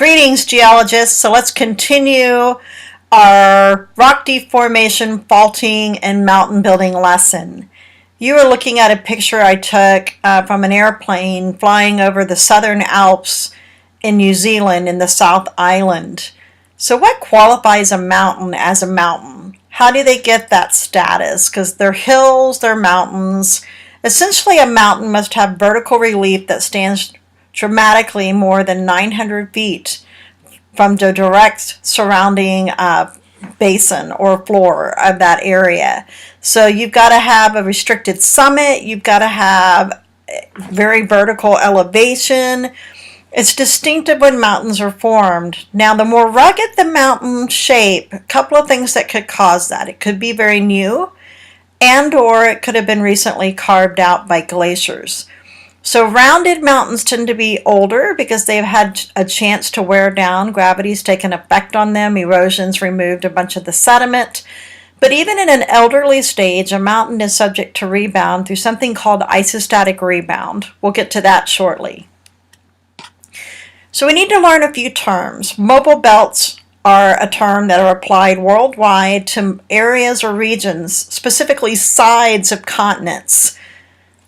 Greetings, geologists. So let's continue our rock deformation, faulting, and mountain building lesson. You are looking at a picture I took from an airplane flying over the Southern Alps in New Zealand in the South Island. So what qualifies a mountain as a mountain? How do they get that status? Because they're hills, they're mountains. Essentially, a mountain must have vertical relief that stands dramatically more than 900 feet from the direct surrounding basin or floor of that area. So you've got to have a restricted summit, you've got to have very vertical elevation. It's distinctive when mountains are formed. Now, the more rugged the mountain shape, a couple of things that could cause that. It could be very new, and or it could have been recently carved out by glaciers. So rounded mountains tend to be older because they've had a chance to wear down. Gravity's taken effect on them. Erosion's removed a bunch of the sediment. But even in an elderly stage, a mountain is subject to rebound through something called isostatic rebound. We'll get to that shortly. So we need to learn a few terms. Mobile belts are a term that are applied worldwide to areas or regions, specifically sides of continents,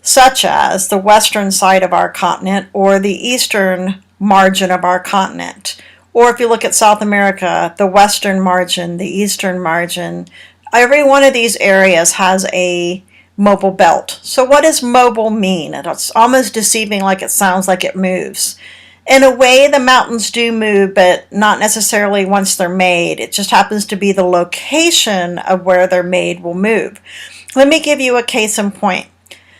such as the western side of our continent or the eastern margin of our continent. Or if you look at South America, the western margin, the eastern margin. Every one of these areas has a mobile belt. So what does mobile mean? It's almost deceiving, like it sounds like it moves. In a way, the mountains do move, but not necessarily once they're made. It just happens to be the location of where they're made will move. Let me give you a case in point.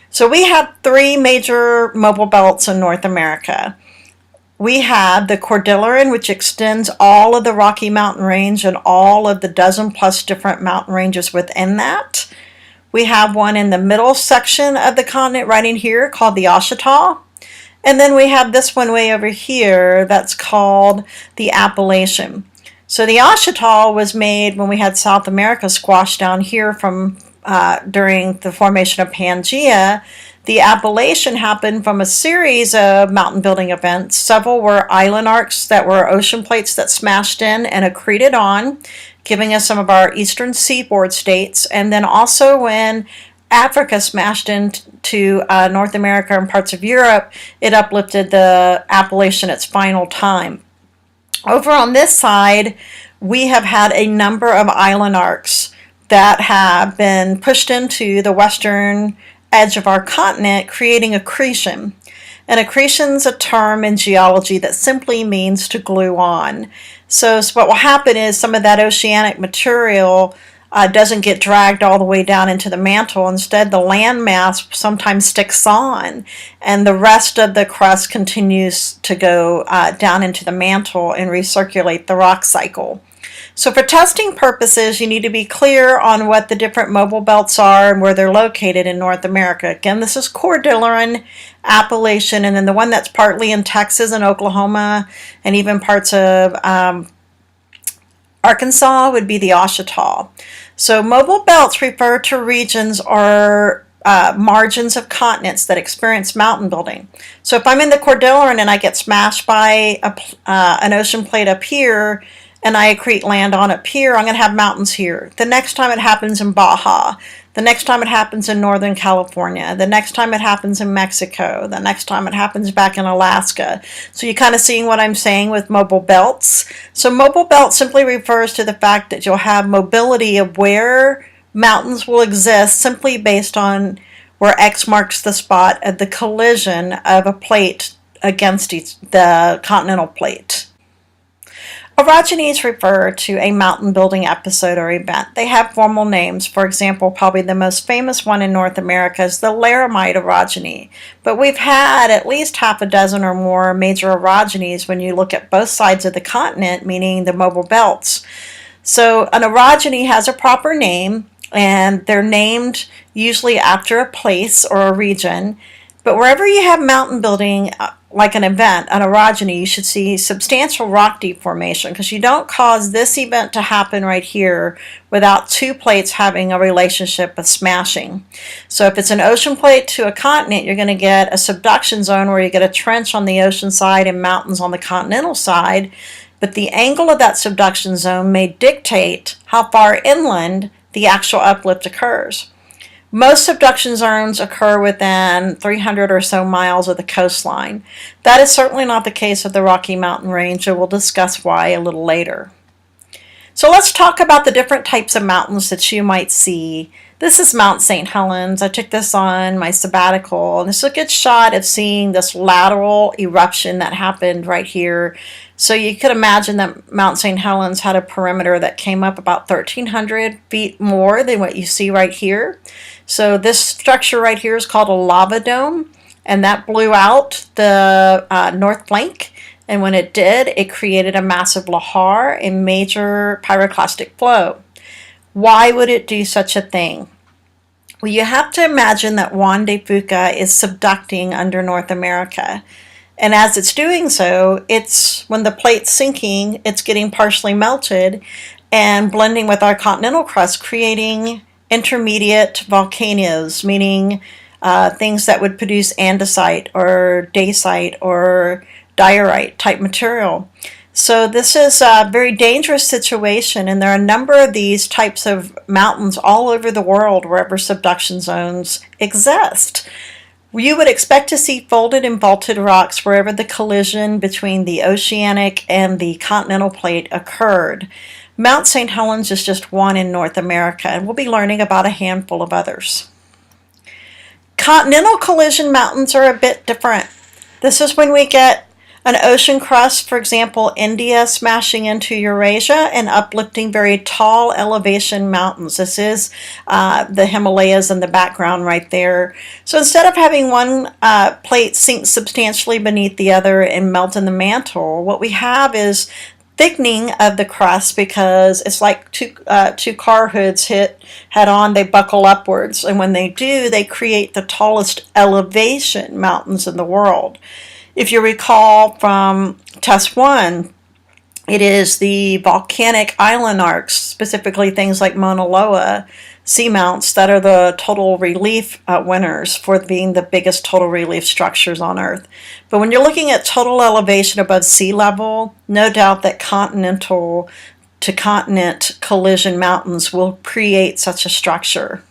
So we have three major mobile belts in North America. We have the Cordilleran, which extends all of the Rocky Mountain Range and all of the dozen plus different mountain ranges within that. We have one in the middle section of the continent right in here called the Ouachita. And then we have this one way over here that's called the Appalachian. So the Ouachita was made when we had South America squashed down here from during the formation of Pangea. The Appalachian happened from a series of mountain building events. Several were island arcs that were ocean plates that smashed in and accreted on, giving us some of our eastern seaboard states. And then also when Africa smashed into North America and parts of Europe, it uplifted the Appalachian its final time. Over on this side, we have had a number of island arcs that have been pushed into the western edge of our continent, creating accretion. And accretion's a term in geology that simply means to glue on. So what will happen is some of that oceanic material doesn't get dragged all the way down into the mantle. Instead, the land mass sometimes sticks on, and the rest of the crust continues to go down into the mantle and recirculate the rock cycle. So for testing purposes, you need to be clear on what the different mobile belts are and where they're located in North America. Again, this is Cordilleran, Appalachian, and then the one that's partly in Texas and Oklahoma and even parts of Arkansas would be the Ouachita. So mobile belts refer to regions or margins of continents that experience mountain building. So if I'm in the Cordilleran and I get smashed by an ocean plate up here, and I accrete land on up here, I'm going to have mountains here. The next time it happens in Baja, the next time it happens in Northern California, the next time it happens in Mexico, the next time it happens back in Alaska. So you're kind of seeing what I'm saying with mobile belts. So mobile belt simply refers to the fact that you'll have mobility of where mountains will exist simply based on where X marks the spot of the collision of a plate against the continental plate. Orogenies refer to a mountain building episode or event. They have formal names. For example, probably the most famous one in North America is the Laramide orogeny. But we've had at least half a dozen or more major orogenies when you look at both sides of the continent, meaning the mobile belts. So an orogeny has a proper name, and they're named usually after a place or a region. But wherever you have mountain building, like an event, an orogeny, you should see substantial rock deformation, because you don't cause this event to happen right here without two plates having a relationship of smashing. So if it's an ocean plate to a continent, you're going to get a subduction zone where you get a trench on the ocean side and mountains on the continental side. But the angle of that subduction zone may dictate how far inland the actual uplift occurs. Most subduction zones occur within 300 or so miles of the coastline. That is certainly not the case of the Rocky Mountain Range, and we'll discuss why a little later. So let's talk about the different types of mountains that you might see. This is Mount St. Helens. I took this on my sabbatical, and this is a good shot of seeing this lateral eruption that happened right here. So you could imagine that Mount St. Helens had a perimeter that came up about 1,300 feet more than what you see right here. So this structure right here is called a lava dome, and that blew out the north flank. And when it did, it created a massive lahar, a major pyroclastic flow. Why would it do such a thing? Well, you have to imagine that Juan de Fuca is subducting under North America. And as it's doing so, when the plate's sinking, it's getting partially melted and blending with our continental crust, creating intermediate volcanoes, meaning things that would produce andesite or dacite or diorite type material. So this is a very dangerous situation, and there are a number of these types of mountains all over the world wherever subduction zones exist. You would expect to see folded and vaulted rocks wherever the collision between the oceanic and the continental plate occurred. Mount St. Helens is just one in North America, and we'll be learning about a handful of others. Continental collision mountains are a bit different. This is when we get an ocean crust, for example, India smashing into Eurasia and uplifting very tall elevation mountains. This is the Himalayas in the background right there. So instead of having one plate sink substantially beneath the other and melt in the mantle, what we have is thickening of the crust, because it's like two car hoods hit head on, they buckle upwards, and when they do, they create the tallest elevation mountains in the world. If you recall from test 1, it is the volcanic island arcs, specifically things like Mauna Loa seamounts, that are the total relief winners for being the biggest total relief structures on Earth. But when you're looking at total elevation above sea level, no doubt that continental to continent collision mountains will create such a structure.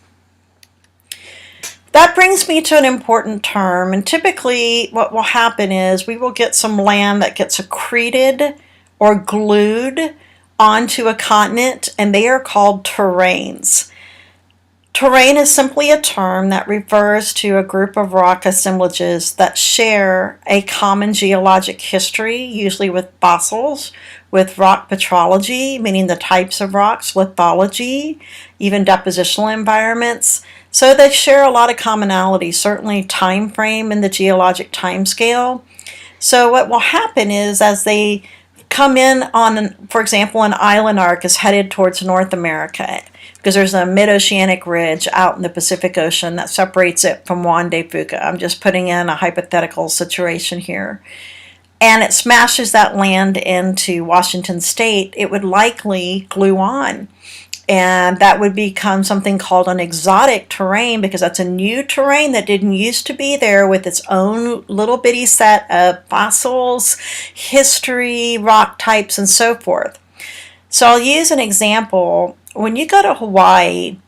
That brings me to an important term, and typically what will happen is we will get some land that gets accreted or glued onto a continent, and they are called terrains. Terrain is simply a term that refers to a group of rock assemblages that share a common geologic history, usually with fossils, with rock petrology, meaning the types of rocks, lithology, even depositional environments. So they share a lot of commonality, certainly time frame in the geologic time scale. So what will happen is as they come in on, for example, an island arc is headed towards North America, because there's a mid-oceanic ridge out in the Pacific Ocean that separates it from Juan de Fuca. I'm just putting in a hypothetical situation here. And it smashes that land into Washington State, it would likely glue on. And that would become something called an exotic terrain, because that's a new terrain that didn't used to be there, with its own little bitty set of fossils, history, rock types, and so forth. So I'll use an example. When you go to Hawaii,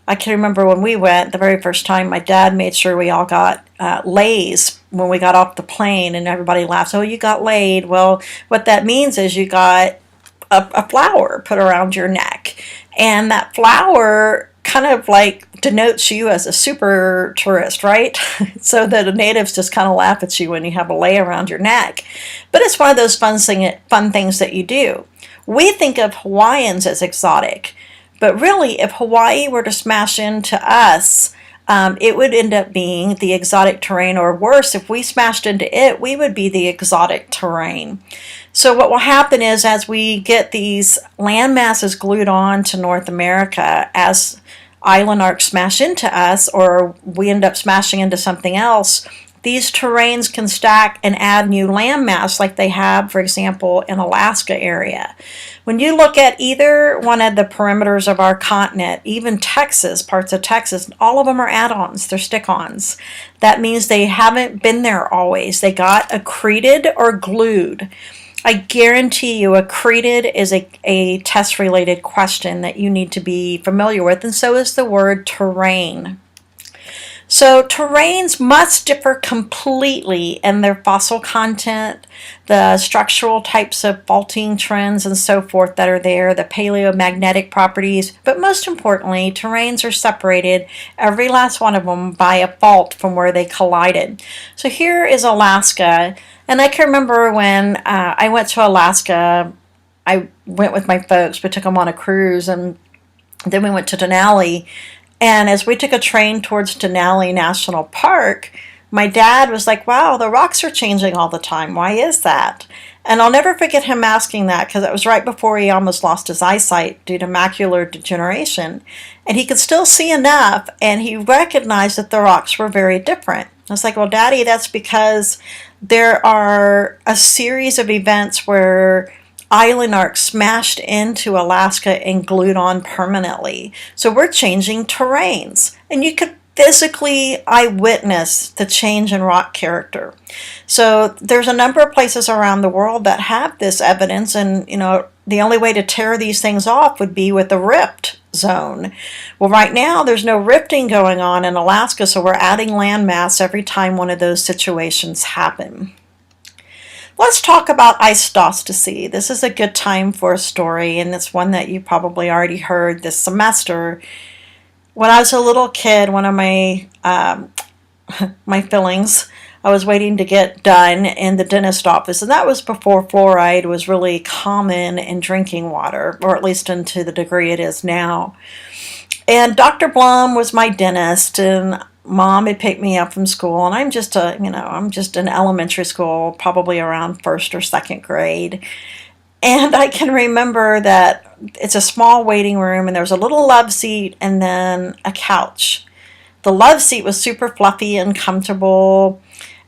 I can remember when we went the very first time, my dad made sure we all got lays when we got off the plane, and everybody laughs, oh, you got laid. Well, what that means is you got a flower put around your neck. And that flower kind of like denotes you as a super tourist, right? So that the natives just kind of laugh at you when you have a lei around your neck. But it's one of those fun things that you do. We think of Hawaiians as exotic. But really, if Hawaii were to smash into us, it would end up being the exotic terrain, or worse, if we smashed into it, we would be the exotic terrain. So what will happen is, as we get these land masses glued on to North America, as island arcs smash into us, or we end up smashing into something else, these terrains can stack and add new landmass like they have, for example, in Alaska area. When you look at either one of the perimeters of our continent, even Texas, parts of Texas, all of them are add-ons, they're stick-ons. That means they haven't been there always. They got accreted or glued. I guarantee you accreted is a test-related question that you need to be familiar with, and so is the word terrain. So terrains must differ completely in their fossil content, the structural types of faulting trends and so forth that are there, the paleomagnetic properties, but most importantly, terrains are separated, every last one of them, by a fault from where they collided. So here is Alaska, and I can remember when I went to Alaska, I went with my folks, we took them on a cruise, and then we went to Denali. And as we took a train towards Denali National Park, my dad was like, wow, the rocks are changing all the time. Why is that? And I'll never forget him asking that because it was right before he almost lost his eyesight due to macular degeneration. And he could still see enough, and he recognized that the rocks were very different. I was like, well, Daddy, that's because there are a series of events where island arcs smashed into Alaska and glued on permanently. So we're changing terrains, and you could physically eyewitness the change in rock character. So there's a number of places around the world that have this evidence, and the only way to tear these things off would be with a rift zone. Well, right now there's no rifting going on in Alaska, so we're adding landmass every time one of those situations happen. Let's talk about isostasy. This is a good time for a story, and it's one that you probably already heard this semester. When I was a little kid, one of my my fillings, I was waiting to get done in the dentist office, and that was before fluoride was really common in drinking water, or at least to the degree it is now. And Dr. Blum was my dentist, and Mom had picked me up from school, and I'm just in elementary school, probably around first or second grade. And I can remember that it's a small waiting room, and there was a little love seat and then a couch. The love seat was super fluffy and comfortable,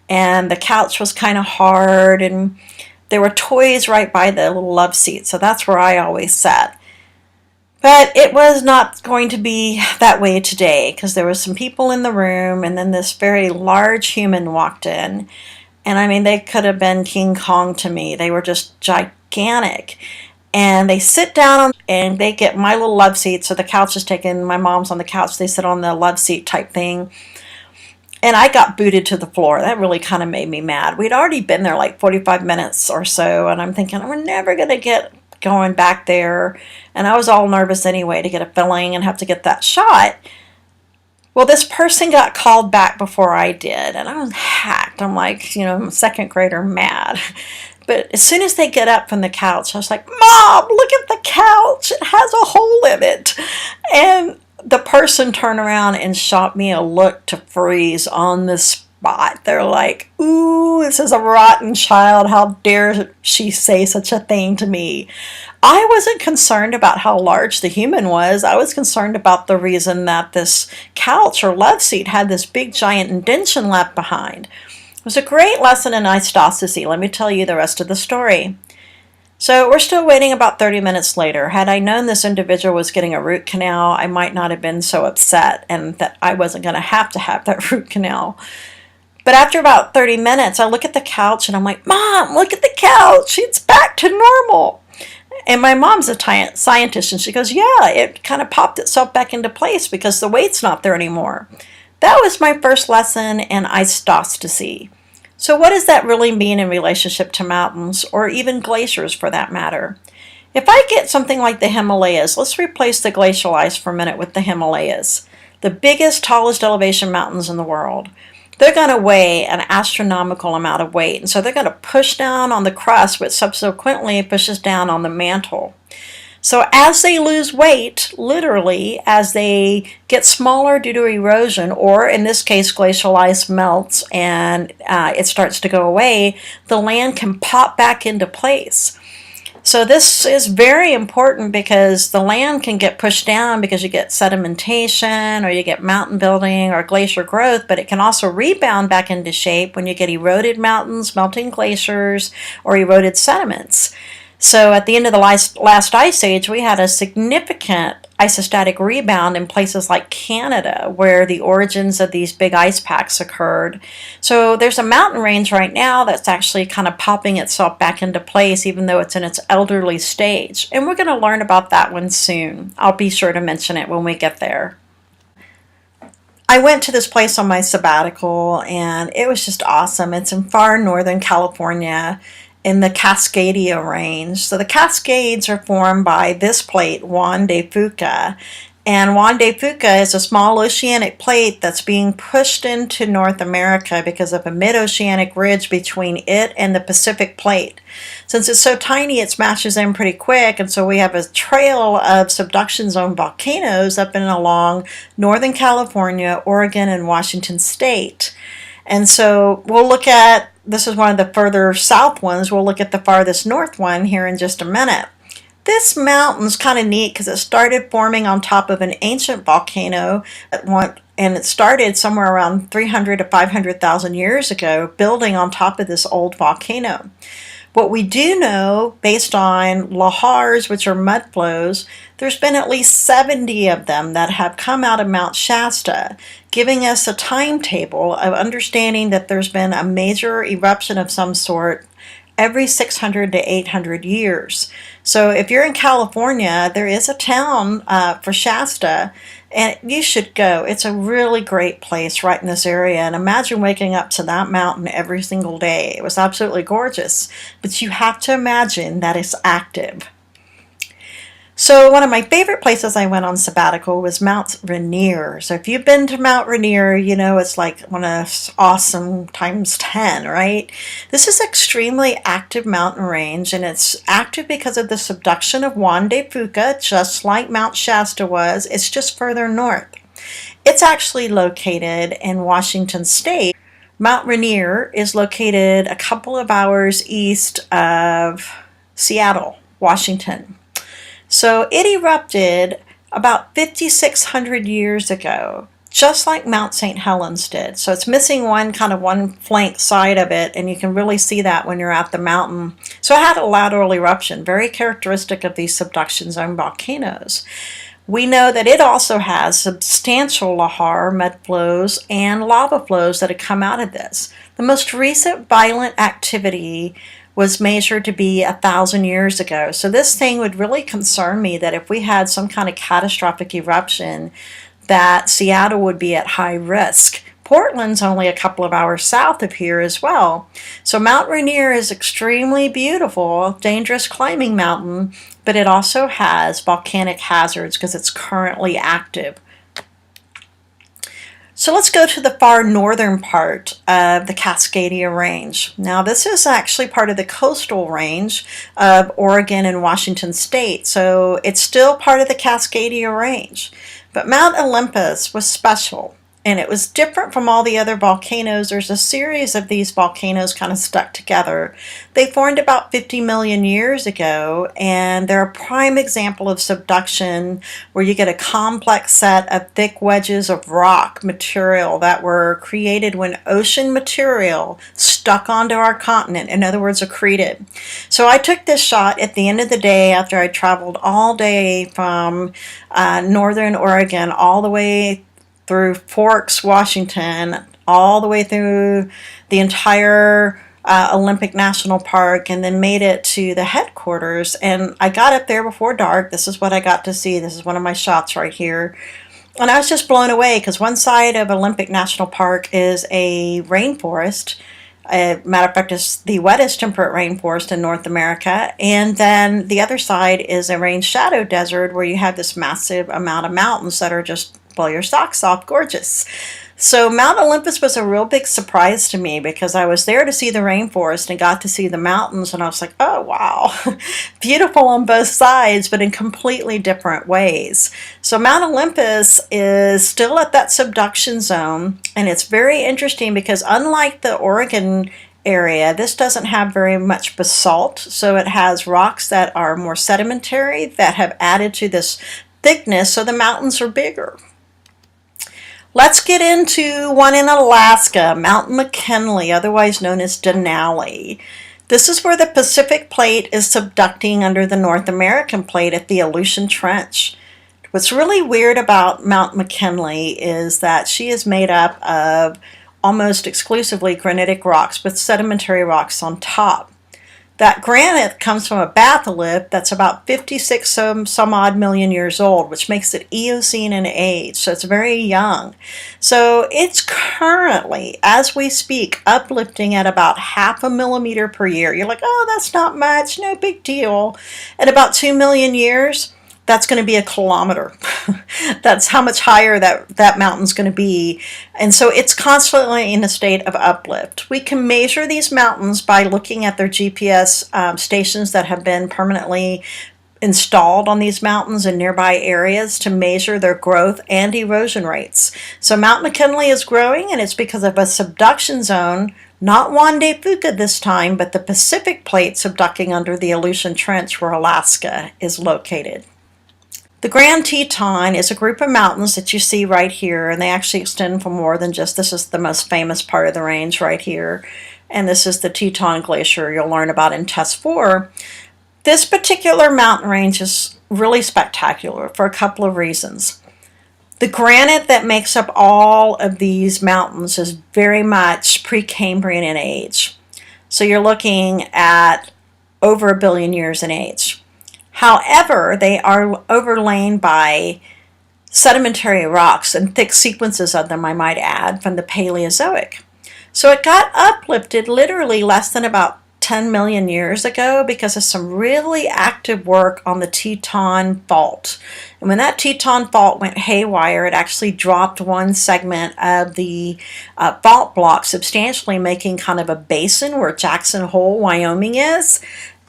and the couch was kind of hard, and there were toys right by the little love seat, so that's where I always sat. But it was not going to be that way today, because there was some people in the room, and then this very large human walked in. And I mean, they could have been King Kong to me. They were just gigantic. And they sit down and they get my little love seat. So the couch is taken, my mom's on the couch, they sit on the love seat type thing. And I got booted to the floor. That really kind of made me mad. We'd already been there like 45 minutes or so, and I'm thinking, we're never going to get going back there. And I was all nervous anyway to get a filling and have to get that shot. Well, this person got called back before I did, and I was hacked. I'm like, I'm a second grader mad. But as soon as they get up from the couch, I was like, Mom, look at the couch. It has a hole in it. And the person turned around and shot me a look to freeze on the spot. They're like, ooh, this is a rotten child. How dare she say such a thing to me? I wasn't concerned about how large the human was. I was concerned about the reason that this couch or love seat had this big giant indentation left behind. It was a great lesson in isostasy. Let me tell you the rest of the story. So we're still waiting about 30 minutes later. Had I known this individual was getting a root canal, I might not have been so upset and that I wasn't going to have that root canal. But after about 30 minutes, I look at the couch and I'm like, Mom, look at the couch. It's back to normal. And my mom's a scientist, and she goes, yeah, it kind of popped itself back into place because the weight's not there anymore. That was my first lesson in isostasy. So what does that really mean in relationship to mountains, or even glaciers for that matter? If I get something like the Himalayas, let's replace the glacial ice for a minute with the Himalayas, the biggest, tallest elevation mountains in the world. They're going to weigh an astronomical amount of weight, and so they're going to push down on the crust, which subsequently pushes down on the mantle. So as they lose weight, literally, as they get smaller due to erosion, or in this case glacial ice melts and it starts to go away, the land can pop back into place. So this is very important because the land can get pushed down because you get sedimentation or you get mountain building or glacier growth, but it can also rebound back into shape when you get eroded mountains, melting glaciers, or eroded sediments. So at the end of the last ice age, we had a significant isostatic rebound in places like Canada, where the origins of these big ice packs occurred. So there's a mountain range right now that's actually kind of popping itself back into place, even though it's in its elderly stage. And we're going to learn about that one soon. I'll be sure to mention it when we get there. I went to this place on my sabbatical, and it was just awesome. It's in far northern California, in the Cascadia range. So the Cascades are formed by this plate, Juan de Fuca. And Juan de Fuca is a small oceanic plate that's being pushed into North America because of a mid-oceanic ridge between it and the Pacific plate. Since it's so tiny, it smashes in pretty quick, and so we have a trail of subduction zone volcanoes up and along Northern California, Oregon, and Washington State. And so we'll look at, this is one of the further south ones, we'll look at the farthest north one here in just a minute. This mountain's kind of neat because it started forming on top of an ancient volcano and it started somewhere around 300 to 500,000 years ago, building on top of this old volcano. What we do know, based on lahars, which are mud flows, there's been at least 70 of them that have come out of Mount Shasta, giving us a timetable of understanding that there's been a major eruption of some sort every 600 to 800 years. So if you're in California, there is a town for Shasta, and you should go. It's a really great place right in this area, and imagine waking up to that mountain every single day. It was absolutely gorgeous, but you have to imagine that it's active. So one of my favorite places I went on sabbatical was Mount Rainier. So if you've been to Mount Rainier, you know it's like one of awesome times 10, right? This is an extremely active mountain range, and it's active because of the subduction of Juan de Fuca, just like Mount Shasta was. It's just further north. It's actually located in Washington State. Mount Rainier is located a couple of hours east of Seattle, Washington. So it erupted about 5,600 years ago, just like Mount St. Helens did. So it's missing one flank side of it, and you can really see that when you're at the mountain. So it had a lateral eruption, very characteristic of these subduction zone volcanoes. We know that it also has substantial lahar, mud flows, and lava flows that have come out of this. The most recent violent activity was measured to be 1,000 years ago. So this thing would really concern me, that if we had some kind of catastrophic eruption, that Seattle would be at high risk. Portland's only a couple of hours south of here as well. So Mount Rainier is extremely beautiful, dangerous climbing mountain, but it also has volcanic hazards because it's currently active. So let's go to the far northern part of the Cascadia Range. Now this is actually part of the coastal range of Oregon and Washington State, so it's still part of the Cascadia Range. But Mount Olympus was special, and it was different from all the other volcanoes. There's a series of these volcanoes kind of stuck together. They formed about 50 million years ago, and they're a prime example of subduction, where you get a complex set of thick wedges of rock material that were created when ocean material stuck onto our continent, in other words, accreted. So I took this shot at the end of the day after I traveled all day from northern Oregon all the way through Forks, Washington, all the way through the entire Olympic National Park, and then made it to the headquarters. And I got up there before dark. This is what I got to see. This is one of my shots right here. And I was just blown away because one side of Olympic National Park is a rainforest. Matter of fact, it's the wettest temperate rainforest in North America. And then the other side is a rain shadow desert where you have this massive amount of mountains that are just blow your socks off, gorgeous. So Mount Olympus was a real big surprise to me because I was there to see the rainforest and got to see the mountains, and I was like, oh wow, beautiful on both sides, but in completely different ways. So Mount Olympus is still at that subduction zone, and it's very interesting because unlike the Oregon area, this doesn't have very much basalt, so it has rocks that are more sedimentary that have added to this thickness, so the mountains are bigger. Let's get into one in Alaska, Mount McKinley, otherwise known as Denali. This is where the Pacific Plate is subducting under the North American Plate at the Aleutian Trench. What's really weird about Mount McKinley is that she is made up of almost exclusively granitic rocks with sedimentary rocks on top. That granite comes from a batholith that's about 56 some odd million years old, which makes it Eocene in age, so it's very young. So it's currently, as we speak, uplifting at about 0.5 millimeter per year. You're like, oh, that's not much, no big deal. At about 2 million years, that's going to be 1 kilometer. That's how much higher that mountain's going to be. And so it's constantly in a state of uplift. We can measure these mountains by looking at their GPS stations that have been permanently installed on these mountains in nearby areas to measure their growth and erosion rates. So Mount McKinley is growing, and it's because of a subduction zone, not Juan de Fuca this time, but the Pacific Plate subducting under the Aleutian Trench where Alaska is located. The Grand Teton is a group of mountains that you see right here, and they actually extend for more than just, this is the most famous part of the range right here, and this is the Teton Glacier you'll learn about in Test 4. This particular mountain range is really spectacular for a couple of reasons. The granite that makes up all of these mountains is very much Precambrian in age. So you're looking at over 1 billion years in age. However, they are overlain by sedimentary rocks and thick sequences of them, I might add, from the Paleozoic. So it got uplifted literally less than about 10 million years ago because of some really active work on the Teton Fault. And when that Teton Fault went haywire, it actually dropped one segment of the fault block substantially, making kind of a basin where Jackson Hole, Wyoming is,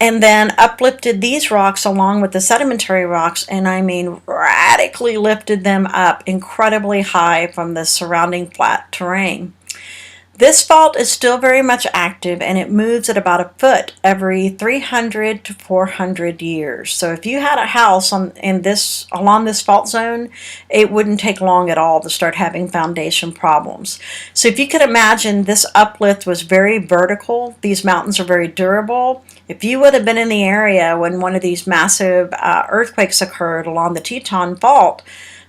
and then uplifted these rocks along with the sedimentary rocks, and I mean radically lifted them up incredibly high from the surrounding flat terrain. This fault is still very much active, and it moves at about 1 foot every 300 to 400 years. So if you had a house along this fault zone, it wouldn't take long at all to start having foundation problems. So if you could imagine, this uplift was very vertical. These mountains are very durable. If you would have been in the area when one of these massive earthquakes occurred along the Teton Fault,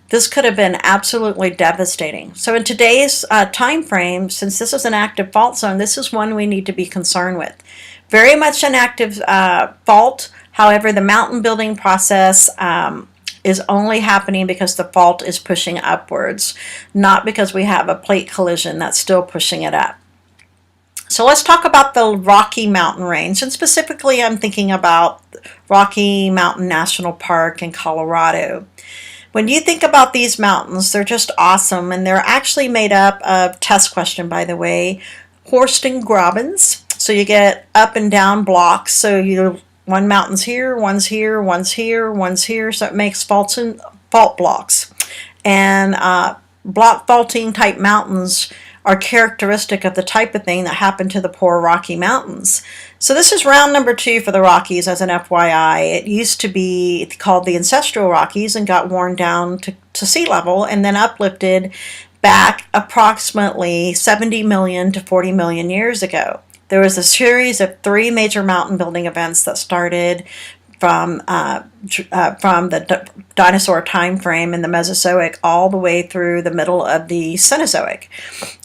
this could have been absolutely devastating. So in today's time frame, since this is an active fault zone, this is one we need to be concerned with. Very much an active fault. However, the mountain building process is only happening because the fault is pushing upwards, not because we have a plate collision that's still pushing it up. So let's talk about the Rocky Mountain Range, and specifically I'm thinking about Rocky Mountain National Park in Colorado. When you think about these mountains, they're just awesome, and they're actually made up of, test question by the way, Horst and Grabens. So you get up and down blocks, so one mountain's here, one's here, one's here, one's here, so it makes fault blocks. And block faulting type mountains are characteristic of the type of thing that happened to the poor Rocky Mountains. So this is round number 2 for the Rockies as an FYI. It used to be called the Ancestral Rockies and got worn down to sea level and then uplifted back approximately 70 million to 40 million years ago. There was a series of 3 major mountain building events that started from the dinosaur time frame in the Mesozoic all the way through the middle of the Cenozoic.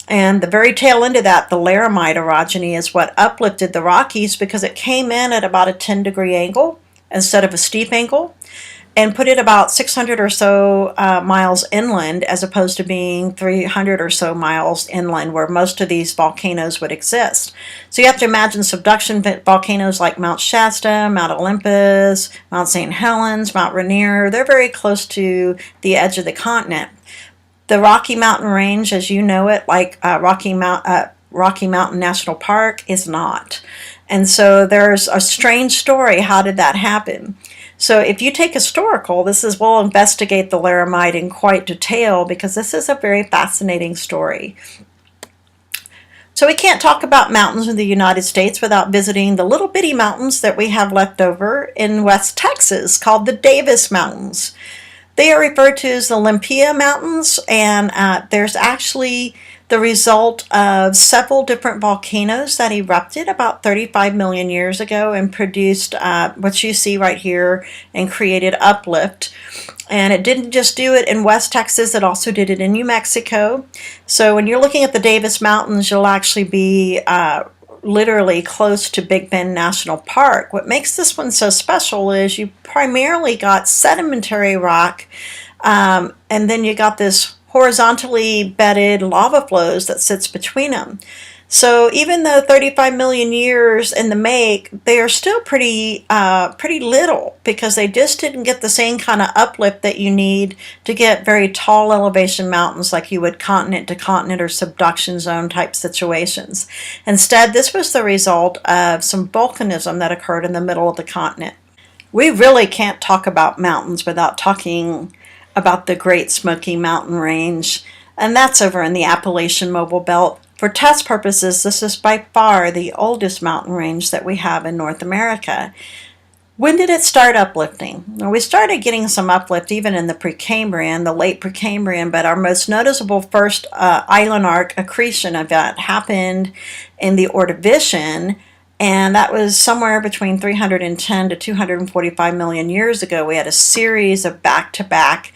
And the very tail end of that, the Laramide orogeny, is what uplifted the Rockies because it came in at about a 10-degree angle instead of a steep angle, and put it about 600 or so miles inland as opposed to being 300 or so miles inland where most of these volcanoes would exist. So you have to imagine subduction volcanoes like Mount Shasta, Mount Olympus, Mount St. Helens, Mount Rainier. They're very close to the edge of the continent. The Rocky Mountain Range, as you know it, like Rocky Mountain National Park, is not. And so there's a strange story. How did that happen? So if you take historical, we'll investigate the Laramide in quite detail because this is a very fascinating story. So we can't talk about mountains in the United States without visiting the little bitty mountains that we have left over in West Texas called the Davis Mountains. They are referred to as the Olympia Mountains, and there's actually the result of several different volcanoes that erupted about 35 million years ago and produced what you see right here and created uplift. And it didn't just do it in West Texas, it also did it in New Mexico. So when you're looking at the Davis Mountains, you'll actually be literally close to Big Bend National Park. What makes this one so special is you primarily got sedimentary rock, and then you got this horizontally bedded lava flows that sits between them. So even though 35 million years in the make, they are still pretty little, because they just didn't get the same kind of uplift that you need to get very tall elevation mountains like you would continent to continent or subduction zone type situations. Instead, this was the result of some volcanism that occurred in the middle of the continent. We really can't talk about mountains without talking about the Great Smoky Mountain Range, and that's over in the Appalachian Mobile Belt. For test purposes, this is by far the oldest mountain range that we have in North America. When did it start uplifting? Well, we started getting some uplift even in the Precambrian, the late Precambrian, but our most noticeable first island arc accretion event happened in the Ordovician, and that was somewhere between 310 to 245 million years ago. We had a series of back-to-back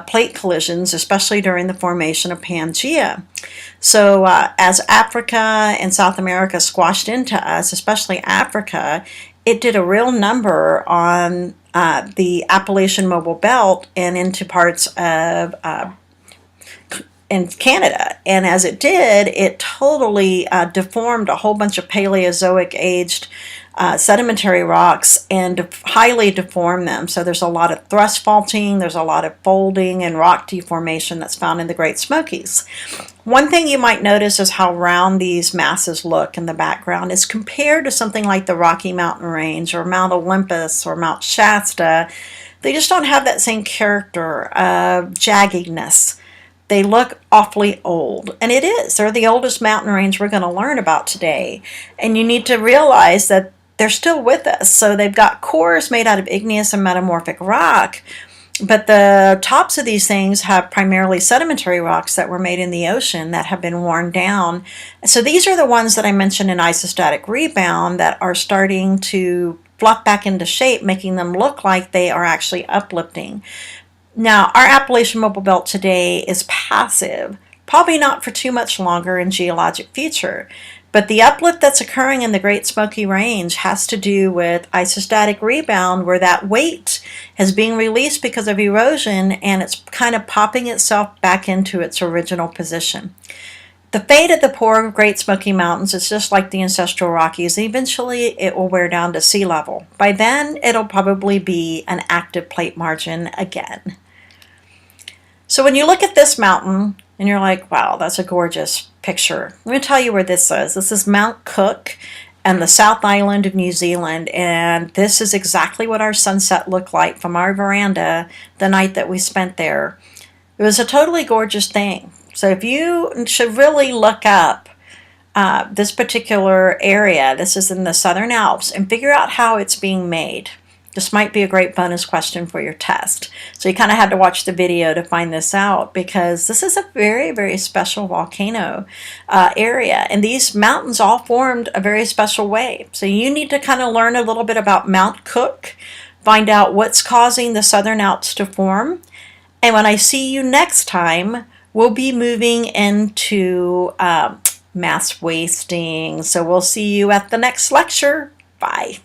plate collisions, especially during the formation of Pangaea. So as Africa and South America squashed into us, especially Africa, it did a real number on the Appalachian Mobile Belt and into parts of in Canada. And as it did, it totally deformed a whole bunch of Paleozoic aged sedimentary rocks and highly deformed them. So there's a lot of thrust faulting, there's a lot of folding and rock deformation that's found in the Great Smokies. One thing you might notice is how round these masses look in the background is compared to something like the Rocky Mountain Range or Mount Olympus or Mount Shasta. They just don't have that same character of jaggedness. They look awfully old, and it is. They're the oldest mountain range we're going to learn about today, and you need to realize that they're still with us. So they've got cores made out of igneous and metamorphic rock, but the tops of these things have primarily sedimentary rocks that were made in the ocean that have been worn down. So these are the ones that I mentioned in isostatic rebound that are starting to fluff back into shape, making them look like they are actually uplifting. Now, our Appalachian Mobile Belt today is passive, probably not for too much longer in geologic future, but the uplift that's occurring in the Great Smoky Range has to do with isostatic rebound, where that weight is being released because of erosion and it's kind of popping itself back into its original position. The fate of the poor Great Smoky Mountains is just like the ancestral Rockies. Eventually, it will wear down to sea level. By then, it'll probably be an active plate margin again. So when you look at this mountain and you're like, wow, that's a gorgeous picture. I'm going to tell you where this is. This is Mount Cook and the South Island of New Zealand. And this is exactly what our sunset looked like from our veranda the night that we spent there. It was a totally gorgeous thing. So if you should really look up this particular area, this is in the Southern Alps, and figure out how it's being made. This might be a great bonus question for your test. So you kind of had to watch the video to find this out, because this is a very, very special volcano area. And these mountains all formed a very special way. So you need to kind of learn a little bit about Mount Cook, find out what's causing the Southern Alps to form. And when I see you next time, we'll be moving into mass wasting. So we'll see you at the next lecture. Bye.